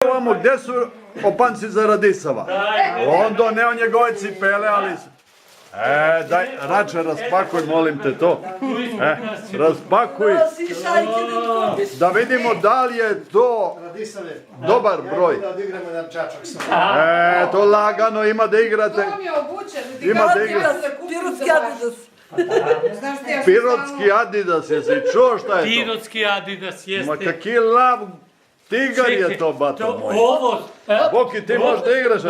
Ovamo, gdje su opanci za Radisava? On doneo njegove cipele, ali... daj, Rače, raspakuj, molim te to. Raspakuj. Da vidimo da li je to dobar broj. To lagano, ima da igrate. Ima da igrate. Pirotski Adidas. Pirotski Adidas, jesi čuo šta je to? Pirotski Adidas, jeste. Ma kaki lav tigar je to, bato moj. Boki, ti možeš da igraš,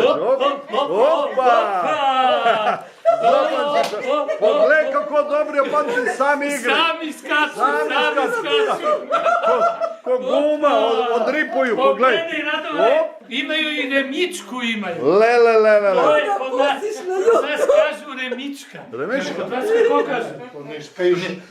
opa! Pogledaj kako dobri opanci sami igraju. Sami skaču. Ko guma, odripuju, pogledaj. Imaju i remičku imaju. Le. To je kod nas kažu remička. Remička? Kod vas kako kažu?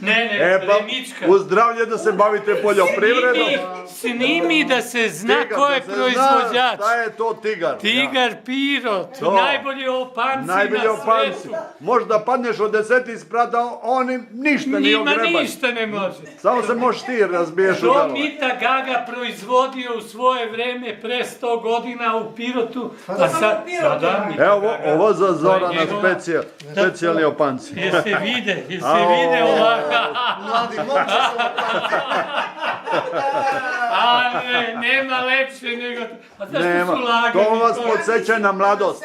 Ne, remička. Uz zdravlje da se bavite poljoprivredom. Snimi da se zna ko je proizvođač. Šta je to tigar? Tigar Pirot, najbolji opanci na svijetu. Možda padneš od 10 sprata, oni ništa nije ogrebani. Njima ništa ne može. Samo se možeš ti razbiješ u To galove. Mita Gaga proizvodio u svoje vreme pre 100 godina u Pirotu. Evo, ovo za Zorana specijalni opanci. Jeste vide ovaka. Mladi momci su A ne, nema lepše nego... A zašto su lagani? To vas podsjeća na mladost.